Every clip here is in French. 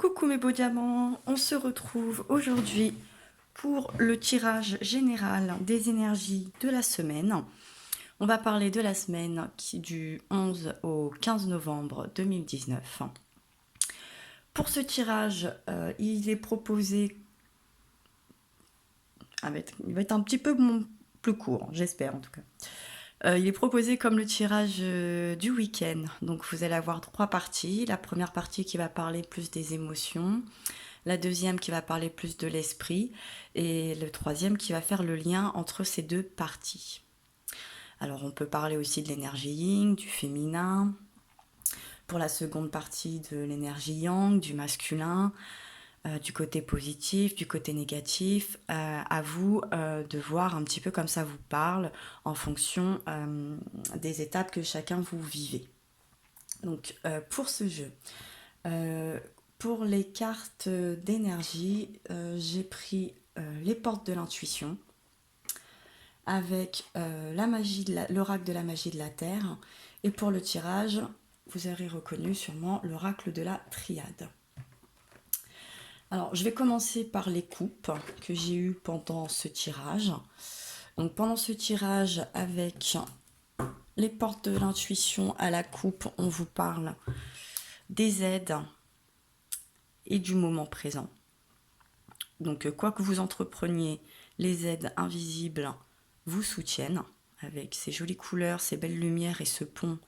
Coucou mes beaux diamants, on se retrouve aujourd'hui pour le tirage général des énergies de la semaine. On va parler de la semaine du 11 au 15 novembre 2019. Pour ce tirage, il est proposé, il va être un petit peu plus court, j'espère en tout cas. Il est proposé comme le tirage du week-end. Donc vous allez avoir 3 parties. La première partie qui va parler plus des émotions, la deuxième qui va parler plus de l'esprit, et le troisième qui va faire le lien entre ces deux parties. Alors on peut parler aussi de l'énergie yin, du féminin, pour la seconde partie de l'énergie yang, du masculin, du côté positif, du côté négatif. À vous de voir un petit peu comme ça vous parle en fonction des étapes que chacun vous vivez. Donc pour ce jeu, pour les cartes d'énergie, j'ai pris les portes de l'intuition avec l'oracle de la magie de la terre, et pour le tirage, vous aurez reconnu sûrement l'oracle de la triade. Alors, je vais commencer par les coupes que j'ai eues pendant ce tirage. Donc, pendant ce tirage, avec les portes de l'intuition à la coupe, on vous parle des aides et du moment présent. Donc, quoi que vous entrepreniez, les aides invisibles vous soutiennent avec ces jolies couleurs, ces belles lumières et ce pont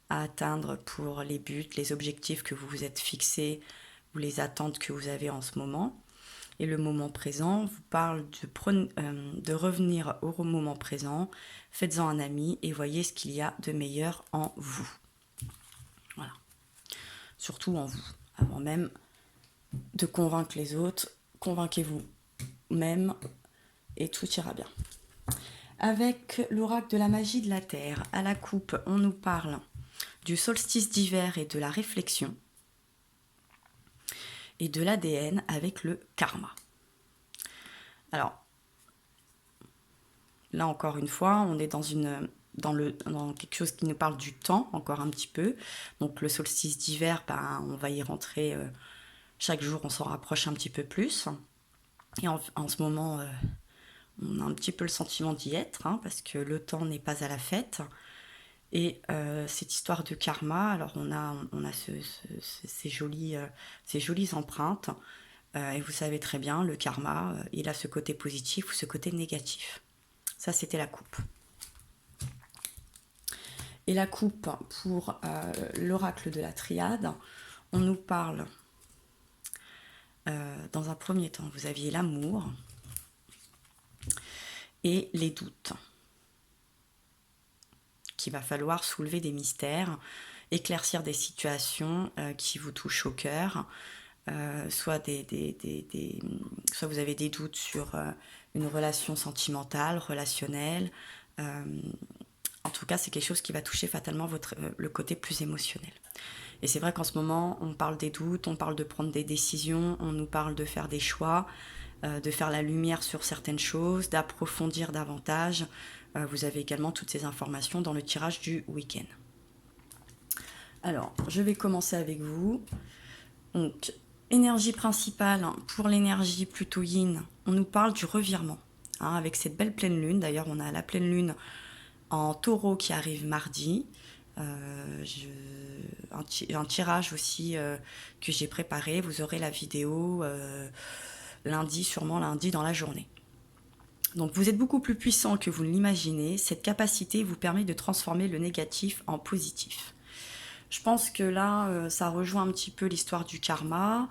à atteindre pour les buts, les objectifs que vous vous êtes fixés ou les attentes que vous avez en ce moment. Et le moment présent vous parle de revenir au moment présent, faites-en un ami et voyez ce qu'il y a de meilleur en vous. Voilà. Surtout en vous. Avant même de convaincre les autres, convainquez-vous même et tout ira bien. Avec l'oracle de la magie de la terre, à la coupe, on nous parle du solstice d'hiver et de la réflexion, et de l'ADN avec le karma. Alors, là encore une fois, on est dans quelque chose qui nous parle du temps, encore un petit peu. Donc le solstice d'hiver, on va y rentrer, chaque jour on s'en rapproche un petit peu plus. Et en ce moment, on a un petit peu le sentiment d'y être, parce que le temps n'est pas à la fête. Et cette histoire de karma, alors on a ces jolies empreintes. Et vous savez très bien, le karma, il a ce côté positif ou ce côté négatif. Ça, c'était la coupe. Et la coupe, pour l'oracle de la triade, on nous parle, dans un premier temps, vous aviez l'amour et les doutes. Qu'il va falloir soulever des mystères, éclaircir des situations qui vous touchent au cœur. Soit vous avez des doutes sur une relation sentimentale, relationnelle. En tout cas, c'est quelque chose qui va toucher fatalement le côté plus émotionnel. Et c'est vrai qu'en ce moment, on parle des doutes, on parle de prendre des décisions, on nous parle de faire des choix, de faire la lumière sur certaines choses, d'approfondir davantage. Vous avez également toutes ces informations dans le tirage du week-end. Alors, je vais commencer avec vous. Donc, énergie principale, pour l'énergie plutôt yin, on nous parle du revirement, avec cette belle pleine lune. D'ailleurs, on a la pleine lune en taureau qui arrive mardi. Un tirage aussi que j'ai préparé. Vous aurez la vidéo sûrement lundi dans la journée. Donc vous êtes beaucoup plus puissant que vous ne l'imaginez. Cette capacité vous permet de transformer le négatif en positif. Je pense que là, ça rejoint un petit peu l'histoire du karma.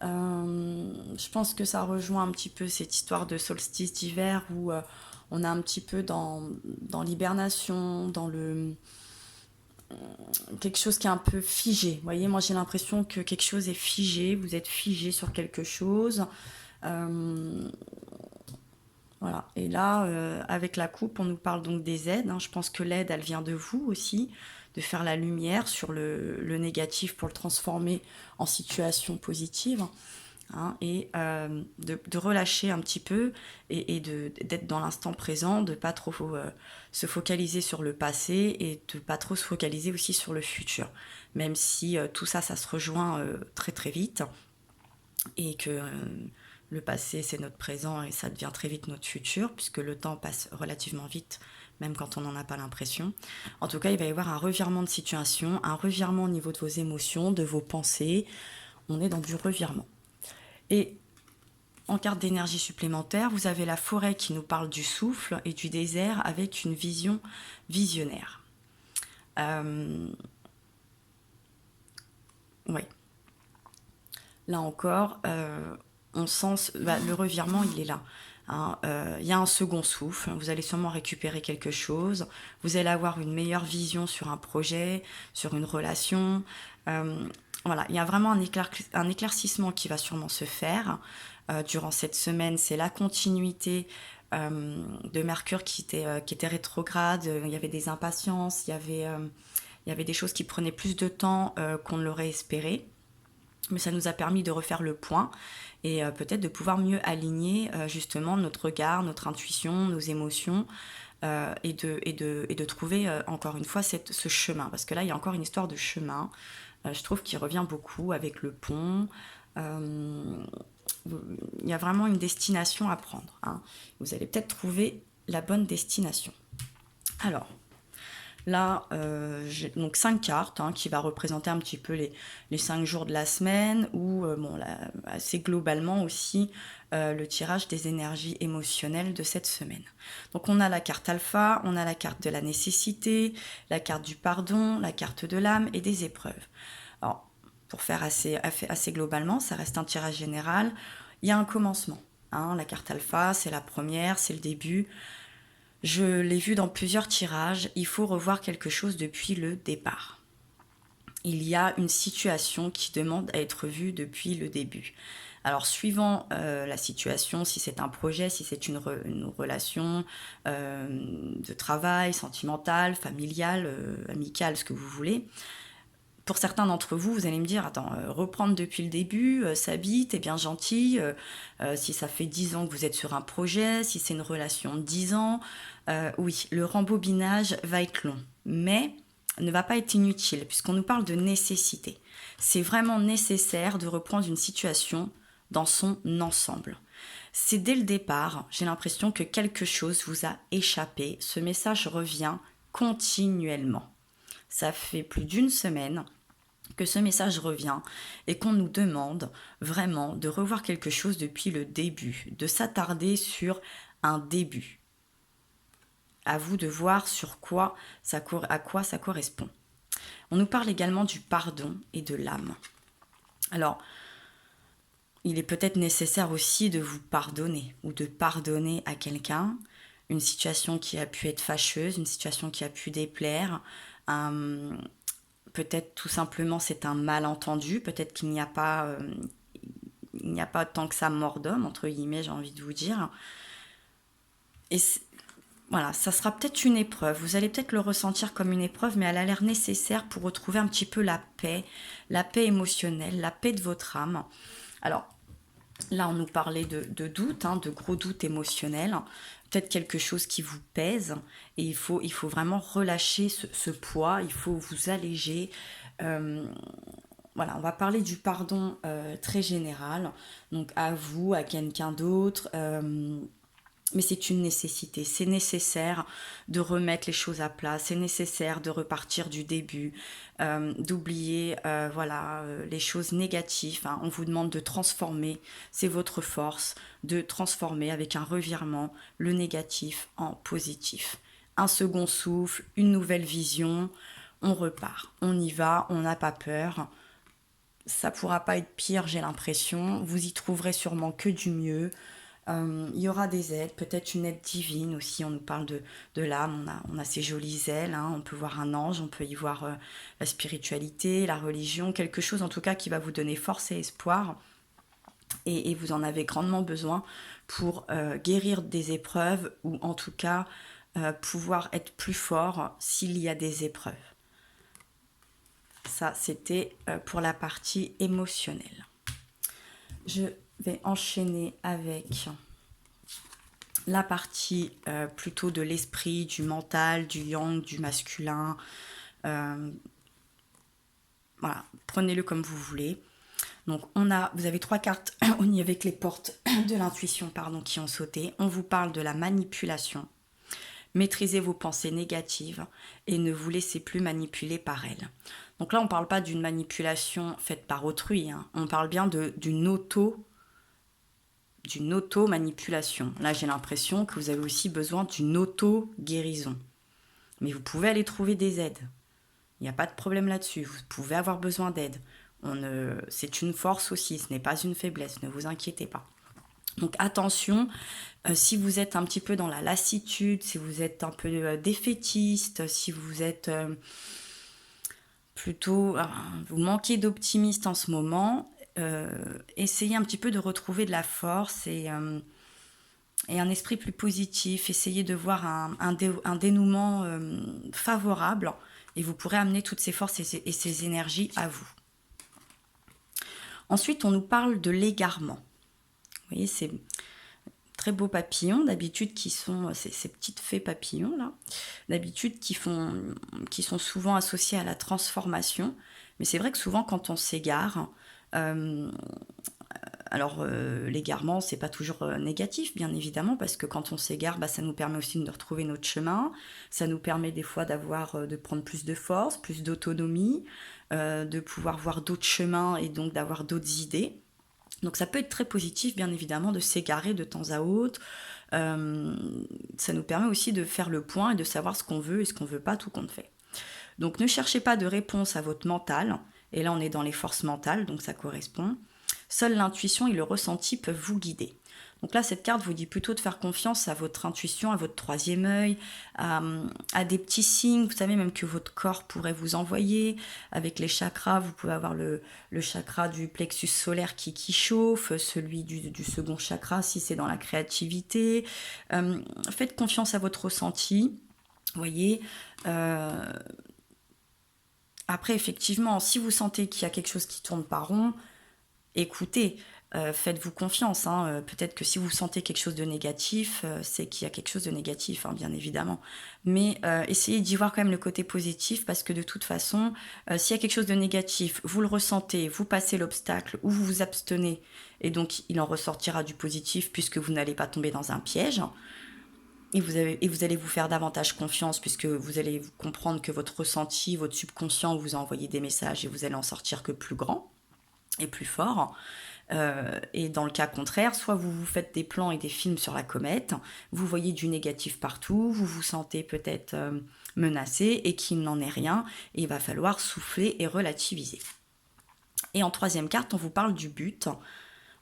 Je pense que ça rejoint un petit peu cette histoire de solstice d'hiver où on est un petit peu dans l'hibernation, dans quelque chose qui est un peu figé. Vous voyez, moi j'ai l'impression que quelque chose est figé, vous êtes figé sur quelque chose. Voilà. Et là, avec la coupe, on nous parle donc des aides. Je pense que l'aide, elle vient de vous aussi, de faire la lumière sur le négatif pour le transformer en situation positive. Et de relâcher un petit peu et d'être dans l'instant présent, de ne pas trop se focaliser sur le passé et de ne pas trop se focaliser aussi sur le futur. Même si tout ça, ça se rejoint très très vite. et que le passé c'est notre présent et ça devient très vite notre futur, puisque le temps passe relativement vite, même quand on n'en a pas l'impression. En tout cas, il va y avoir un revirement de situation, un revirement au niveau de vos émotions, de vos pensées. On est dans du revirement. Et en carte d'énergie supplémentaire, vous avez la forêt qui nous parle du souffle et du désert avec une vision visionnaire. Oui. Là encore, on sent le revirement, il est là. Hein, y a un second souffle, vous allez sûrement récupérer quelque chose, vous allez avoir une meilleure vision sur un projet, sur une relation. Voilà, il y a vraiment un éclaircissement qui va sûrement se faire durant cette semaine. C'est la continuité de Mercure qui était rétrograde. Il y avait des impatiences, il y avait des choses qui prenaient plus de temps qu'on ne l'aurait espéré. Mais ça nous a permis de refaire le point et peut-être de pouvoir mieux aligner justement notre regard, notre intuition, nos émotions et de trouver encore une fois ce chemin. Parce que là, il y a encore une histoire de chemin, je trouve, qui revient beaucoup avec le pont. Il y a vraiment une destination à prendre. Hein. Vous allez peut-être trouver la bonne destination. Alors, là, j'ai donc 5 cartes qui va représenter un petit peu les 5 jours de la semaine ou bon, là, assez globalement aussi le tirage des énergies émotionnelles de cette semaine. Donc on a la carte alpha, on a la carte de la nécessité, la carte du pardon, la carte de l'âme et des épreuves. Alors, pour faire assez globalement, ça reste un tirage général. Il y a un commencement. Hein, la carte alpha, c'est la première, c'est le début. Je l'ai vu dans plusieurs tirages, il faut revoir quelque chose depuis le départ. Il y a une situation qui demande à être vue depuis le début. Alors suivant la situation, si c'est un projet, si c'est une relation de travail, sentimentale, familiale, amicale, ce que vous voulez, pour certains d'entre vous, vous allez me dire, attends, reprendre depuis le début, Sabi, t'es bien gentil, si ça fait 10 ans que vous êtes sur un projet, si c'est une relation de 10 ans, oui, le rembobinage va être long, mais ne va pas être inutile, puisqu'on nous parle de nécessité. C'est vraiment nécessaire de reprendre une situation dans son ensemble. C'est dès le départ, j'ai l'impression que quelque chose vous a échappé, ce message revient continuellement. Ça fait plus d'une semaine que ce message revient et qu'on nous demande vraiment de revoir quelque chose depuis le début, de s'attarder sur un début. À vous de voir sur à quoi ça correspond. On nous parle également du pardon et de l'âme. Alors, il est peut-être nécessaire aussi de vous pardonner ou de pardonner à quelqu'un une situation qui a pu être fâcheuse, une situation qui a pu déplaire, peut-être tout simplement c'est un malentendu, peut-être qu'il n'y a pas tant que ça mort d'homme, entre guillemets, j'ai envie de vous dire. Et voilà, ça sera peut-être une épreuve, vous allez peut-être le ressentir comme une épreuve, mais elle a l'air nécessaire pour retrouver un petit peu la paix émotionnelle, la paix de votre âme. Alors, là on nous parlait de doute, de gros doutes émotionnels, peut-être quelque chose qui vous pèse, et il faut vraiment relâcher ce poids, il faut vous alléger. Voilà, on va parler du pardon très général, donc à vous, à quelqu'un d'autre, mais c'est une nécessité, c'est nécessaire de remettre les choses à plat, c'est nécessaire de repartir du début, d'oublier les choses négatives. Hein. On vous demande de transformer, c'est votre force, de transformer avec un revirement le négatif en positif. Un second souffle, une nouvelle vision, on repart, on y va, on n'a pas peur. Ça pourra pas être pire, j'ai l'impression. Vous y trouverez sûrement que du mieux. Il y aura des aides, peut-être une aide divine aussi. On nous parle de l'âme, on a ces jolies ailes, on peut voir un ange, on peut y voir la spiritualité, la religion, quelque chose en tout cas qui va vous donner force et espoir. Et vous en avez grandement besoin pour guérir des épreuves ou en tout cas pouvoir être plus fort s'il y a des épreuves. Ça, c'était pour la partie émotionnelle. Je vais enchaîner avec la partie plutôt de l'esprit, du mental, du yang, du masculin. Voilà, prenez-le comme vous voulez. Donc vous avez 3 cartes avec les portes de l'intuition pardon, qui ont sauté. On vous parle de la manipulation. Maîtrisez vos pensées négatives et ne vous laissez plus manipuler par elles. Donc là, on ne parle pas d'une manipulation faite par autrui, hein. On parle bien d'une auto-manipulation. Là, j'ai l'impression que vous avez aussi besoin d'une auto-guérison. Mais vous pouvez aller trouver des aides. Il n'y a pas de problème là-dessus. Vous pouvez avoir besoin d'aide. C'est une force aussi, ce n'est pas une faiblesse, ne vous inquiétez pas. Donc attention, si vous êtes un petit peu dans la lassitude, si vous êtes un peu défaitiste, si vous êtes plutôt... vous manquez d'optimisme en ce moment, essayez un petit peu de retrouver de la force et un esprit plus positif. Essayez de voir un dénouement favorable et vous pourrez amener toutes ces forces et ces énergies à vous. Ensuite, on nous parle de l'égarement. Vous voyez, ces très beaux papillons, d'habitude, qui sont ces petites fées papillons, là, d'habitude, qui sont souvent associés à la transformation. Mais c'est vrai que souvent, quand on s'égare, l'égarement, c'est pas toujours négatif, bien évidemment, parce que quand on s'égare, ça nous permet aussi de retrouver notre chemin. Ça nous permet des fois de prendre plus de force, plus d'autonomie, de pouvoir voir d'autres chemins et donc d'avoir d'autres idées. Donc ça peut être très positif, bien évidemment, de s'égarer de temps à autre. Ça nous permet aussi de faire le point et de savoir ce qu'on veut et ce qu'on veut pas, tout compte fait. Donc ne cherchez pas de réponse à votre mental. Et là, on est dans les forces mentales, donc ça correspond. Seule l'intuition et le ressenti peuvent vous guider. Donc là, cette carte vous dit plutôt de faire confiance à votre intuition, à votre troisième œil, à des petits signes, vous savez, même que votre corps pourrait vous envoyer. Avec les chakras, vous pouvez avoir le chakra du plexus solaire qui chauffe, celui du second chakra si c'est dans la créativité. Faites confiance à votre ressenti, vous voyez. Après, effectivement, si vous sentez qu'il y a quelque chose qui tourne pas rond, écoutez, faites-vous confiance. Peut-être que si vous sentez quelque chose de négatif, c'est qu'il y a quelque chose de négatif, bien évidemment. Mais essayez d'y voir quand même le côté positif, parce que de toute façon, s'il y a quelque chose de négatif, vous le ressentez, vous passez l'obstacle ou vous vous abstenez, et donc il en ressortira du positif puisque vous n'allez pas tomber dans un piège. Et vous allez vous faire davantage confiance, puisque vous allez comprendre que votre ressenti, votre subconscient vous a envoyé des messages et vous allez en sortir que plus grand et plus fort. Et dans le cas contraire, soit vous vous faites des plans et des films sur la comète, vous voyez du négatif partout, vous vous sentez peut-être menacé et qu'il n'en est rien, et il va falloir souffler et relativiser. Et en troisième carte, on vous parle du but.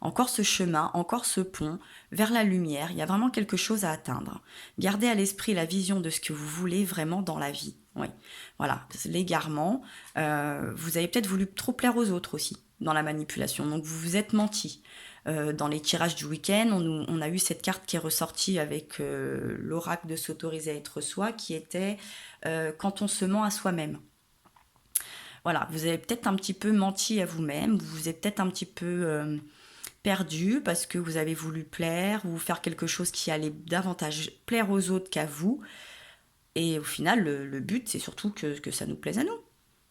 Encore ce chemin, encore ce pont vers la lumière, il y a vraiment quelque chose à atteindre. Gardez à l'esprit la vision de ce que vous voulez vraiment dans la vie. Oui, voilà, l'égarement. Vous avez peut-être voulu trop plaire aux autres aussi dans la manipulation, donc vous vous êtes menti. Dans les tirages du week-end, on a eu cette carte qui est ressortie avec l'oracle de s'autoriser à être soi, qui était quand on se ment à soi-même. Voilà, vous avez peut-être un petit peu menti à vous-même, vous vous êtes peut-être un petit peu perdu parce que vous avez voulu plaire ou faire quelque chose qui allait davantage plaire aux autres qu'à vous. Et au final, le but, c'est surtout que ça nous plaise à nous,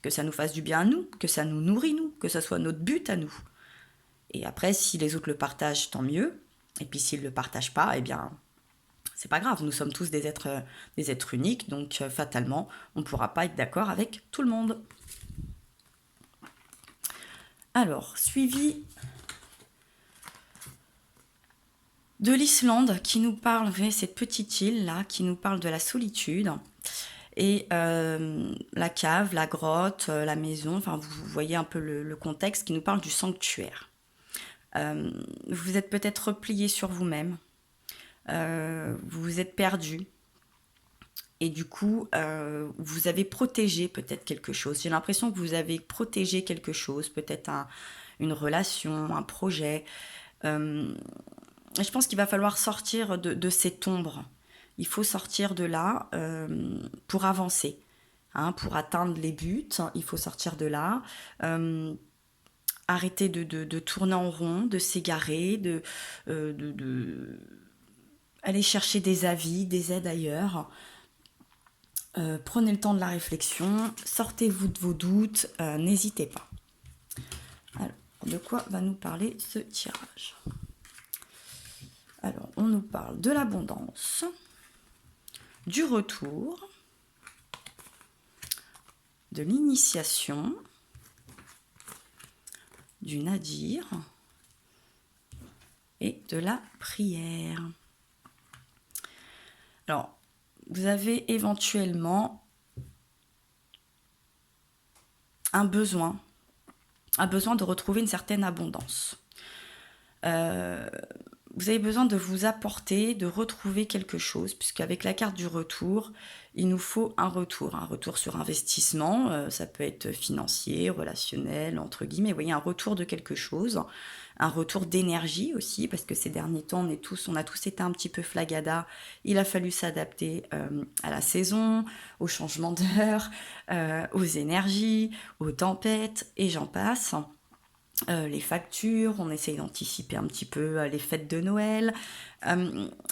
que ça nous fasse du bien à nous, que ça nous nourrit nous, que ça soit notre but à nous. Et après, si les autres le partagent, tant mieux. Et puis s'ils ne le partagent pas, eh bien, c'est pas grave. Nous sommes tous des êtres uniques, donc fatalement, on ne pourra pas être d'accord avec tout le monde. Alors, suivi de l'Islande, qui nous parle, vous voyez, cette petite île là, qui nous parle de la solitude, et la cave, la grotte, la maison, enfin vous voyez un peu le contexte, qui nous parle du sanctuaire. Vous êtes peut-être replié sur vous-même, vous vous êtes perdu, et du coup vous avez protégé peut-être quelque chose. J'ai l'impression que vous avez protégé quelque chose, peut-être une relation, un projet. Je pense qu'il va falloir sortir de cette ombre. Il faut sortir de là pour avancer, pour atteindre les buts. Il faut sortir de là, arrêter de tourner en rond, de s'égarer, de aller chercher des avis, des aides ailleurs. Prenez le temps de la réflexion, sortez-vous de vos doutes, n'hésitez pas. Alors, de quoi va nous parler ce tirage? Alors, on nous parle de l'abondance, du retour, de l'initiation, du nadir et de la prière. Alors, vous avez éventuellement un besoin de retrouver une certaine abondance. Vous avez besoin de vous apporter, de retrouver quelque chose, puisqu'avec la carte du retour, il nous faut un retour sur investissement, ça peut être financier, relationnel, entre guillemets, vous voyez, un retour de quelque chose, un retour d'énergie aussi, parce que ces derniers temps, on a tous été un petit peu flagada, il a fallu s'adapter à la saison, au changement d'heure, aux énergies, aux tempêtes, et j'en passe. Les factures, on essaye d'anticiper un petit peu les fêtes de Noël,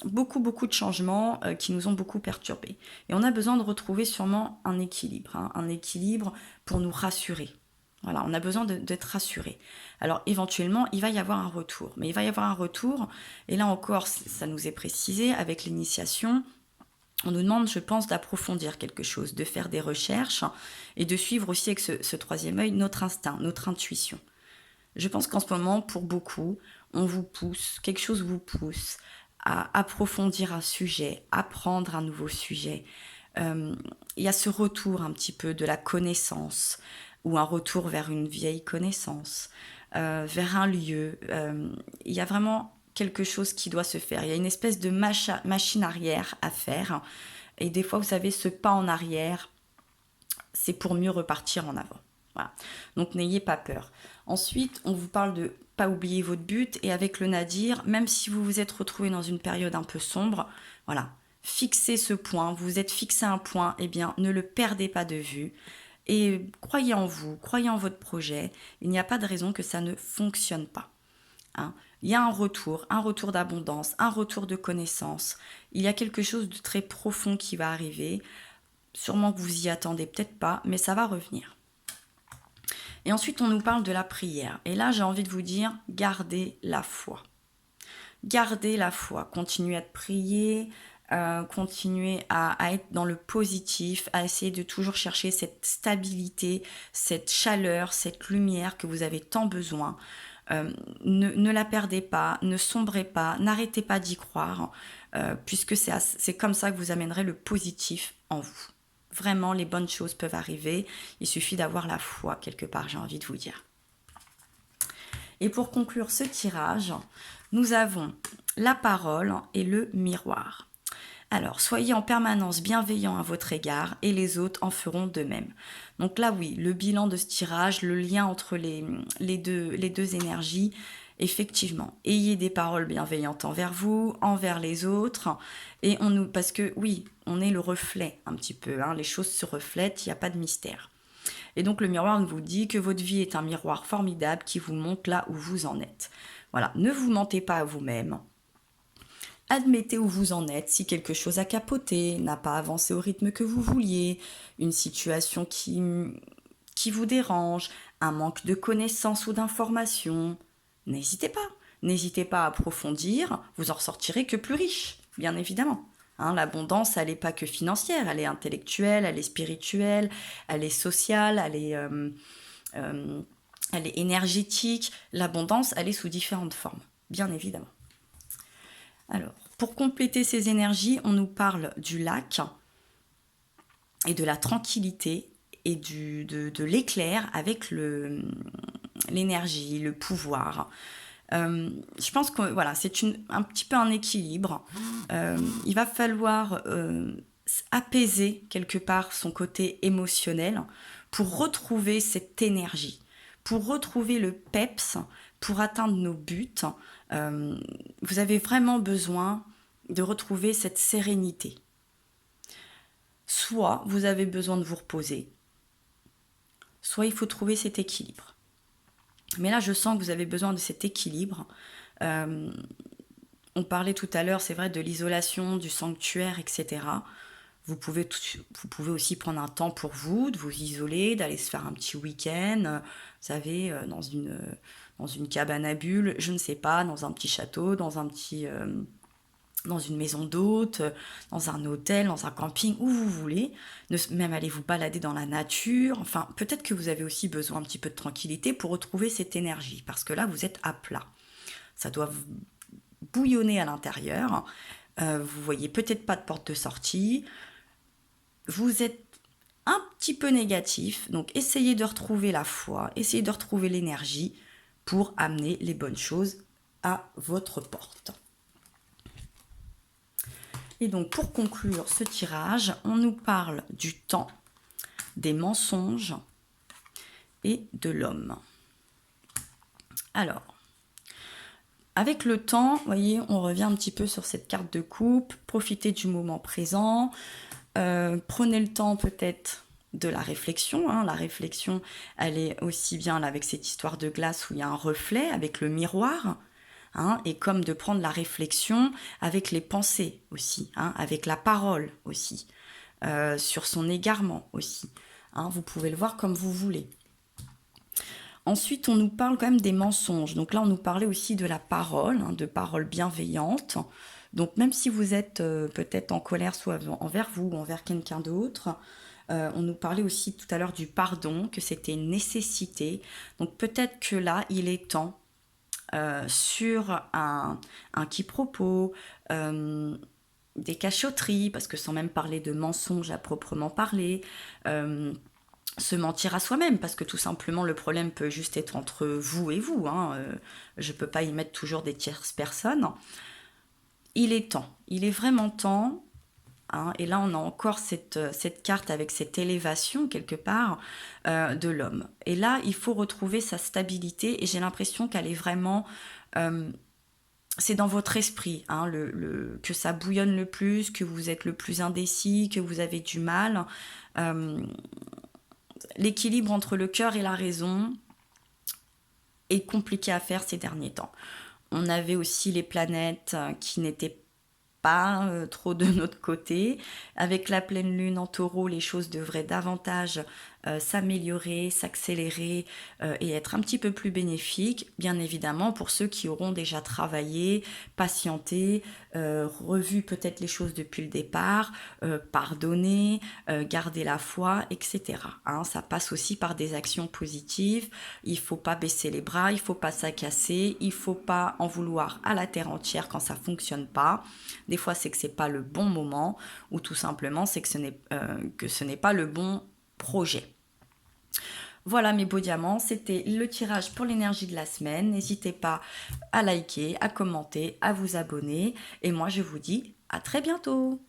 beaucoup de changements qui nous ont beaucoup perturbés. Et on a besoin de retrouver sûrement un équilibre pour nous rassurer. Voilà, on a besoin d'être rassuré. Alors éventuellement, il va y avoir un retour. Mais il va y avoir un retour, et là encore, ça nous est précisé, avec l'initiation, on nous demande, je pense, d'approfondir quelque chose, de faire des recherches, et de suivre aussi avec ce troisième œil notre instinct, notre intuition. Je pense qu'en ce moment, pour beaucoup, quelque chose vous pousse à approfondir un sujet, apprendre un nouveau sujet. Il y a ce retour un petit peu de la connaissance, ou un retour vers une vieille connaissance, vers un lieu. Il y a vraiment quelque chose qui doit se faire. Il y a une espèce de machine arrière à faire. Et des fois, vous savez, ce pas en arrière, c'est pour mieux repartir en avant. Voilà. Donc n'ayez pas peur. Ensuite, on vous parle de pas oublier votre but, et avec le nadir, même si vous vous êtes retrouvé dans une période un peu sombre, voilà, fixez ce point, vous vous êtes fixé un point, eh bien ne le perdez pas de vue, et croyez en vous, croyez en votre projet, il n'y a pas de raison que ça ne fonctionne pas. Hein. Il y a un retour d'abondance, un retour de connaissance, il y a quelque chose de très profond qui va arriver, sûrement que vous y attendez peut-être pas, mais ça va revenir. Et ensuite, on nous parle de la prière. Et là, j'ai envie de vous dire, gardez la foi. Gardez la foi. Continuez à prier, continuez à être dans le positif, à essayer de toujours chercher cette stabilité, cette chaleur, cette lumière que vous avez tant besoin. Ne la perdez pas, ne sombrez pas, n'arrêtez pas d'y croire, puisque c'est comme ça que vous amènerez le positif en vous. Vraiment, les bonnes choses peuvent arriver. Il suffit d'avoir la foi quelque part, j'ai envie de vous dire. Et pour conclure ce tirage, nous avons la parole et le miroir. Alors, soyez en permanence bienveillant à votre égard, et les autres en feront de même. Donc là, oui, le bilan de ce tirage, le lien entre les deux énergies, effectivement, ayez des paroles bienveillantes envers vous, envers les autres, et parce que oui, on est le reflet un petit peu, hein, les choses se reflètent, il n'y a pas de mystère. Et donc le miroir vous dit que votre vie est un miroir formidable qui vous montre là où vous en êtes. Voilà, ne vous mentez pas à vous-même. Admettez où vous en êtes, si quelque chose a capoté, n'a pas avancé au rythme que vous vouliez, une situation qui vous dérange, un manque de connaissances ou d'informations. N'hésitez pas. N'hésitez pas à approfondir, vous en ressortirez que plus riche, bien évidemment. Hein, l'abondance, elle n'est pas que financière, elle est intellectuelle, elle est spirituelle, elle est sociale, elle est énergétique. L'abondance, elle est sous différentes formes, bien évidemment. Alors, pour compléter ces énergies, on nous parle du lac et de la tranquillité et de l'éclair avec l'énergie, le pouvoir. Je pense que voilà, c'est un petit peu un équilibre. Il va falloir apaiser quelque part son côté émotionnel pour retrouver cette énergie, pour retrouver le peps, pour atteindre nos buts. Vous avez vraiment besoin de retrouver cette sérénité. Soit vous avez besoin de vous reposer, soit il faut trouver cet équilibre. Mais là, je sens que vous avez besoin de cet équilibre. On parlait tout à l'heure, c'est vrai, de l'isolation, du sanctuaire, etc. Vous pouvez aussi prendre un temps pour vous, de vous isoler, d'aller se faire un petit week-end, vous savez, dans une cabane à bulles, je ne sais pas, dans un petit château, dans une maison d'hôte, dans un hôtel, dans un camping, où vous voulez, même aller vous balader dans la nature. Enfin, peut-être que vous avez aussi besoin un petit peu de tranquillité pour retrouver cette énergie, parce que là, vous êtes à plat. Ça doit bouillonner à l'intérieur. Vous voyez peut-être pas de porte de sortie. Vous êtes un petit peu négatif, donc essayez de retrouver la foi, essayez de retrouver l'énergie pour amener les bonnes choses à votre porte. Et donc pour conclure ce tirage, on nous parle du temps, des mensonges et de l'homme. Alors, avec le temps, vous voyez, on revient un petit peu sur cette carte de coupe, profitez du moment présent, prenez le temps peut-être de la réflexion. La réflexion, elle est aussi bien là avec cette histoire de glace où il y a un reflet, avec le miroir, et comme de prendre la réflexion avec les pensées aussi, avec la parole aussi, sur son égarement aussi. Vous pouvez le voir comme vous voulez. Ensuite, on nous parle quand même des mensonges. Donc là, on nous parlait aussi de la parole, de paroles bienveillantes. Donc même si vous êtes peut-être en colère soit envers vous ou envers quelqu'un d'autre, on nous parlait aussi tout à l'heure du pardon, que c'était une nécessité. Donc peut-être que là, il est temps sur un quiproquo, des cachotteries, parce que sans même parler de mensonges à proprement parler, se mentir à soi-même, parce que tout simplement le problème peut juste être entre vous et vous. Je ne peux pas y mettre toujours des tierces personnes. Il est temps, il est vraiment temps. Et là, on a encore cette carte avec cette élévation, quelque part, de l'homme. Et là, il faut retrouver sa stabilité, et j'ai l'impression qu'elle est vraiment... c'est dans votre esprit que ça bouillonne le plus, que vous êtes le plus indécis, que vous avez du mal. L'équilibre entre le cœur et la raison est compliqué à faire ces derniers temps. On avait aussi les planètes qui n'étaient pas trop de notre côté. Avec la pleine lune en taureau, les choses devraient davantage s'améliorer, s'accélérer et être un petit peu plus bénéfiques, bien évidemment pour ceux qui auront déjà travaillé, patienté, revu peut-être les choses depuis le départ, pardonné, garder la foi, etc. Ça passe aussi par des actions positives. Il ne faut pas baisser les bras, il ne faut pas s'acasser, il ne faut pas en vouloir à la terre entière quand ça ne fonctionne pas. Des fois, c'est que ce n'est pas le bon moment, ou tout simplement, c'est que ce n'est pas le bon projet. Voilà mes beaux diamants, c'était le tirage pour l'énergie de la semaine. N'hésitez pas à liker, à commenter, à vous abonner. Et moi, je vous dis à très bientôt.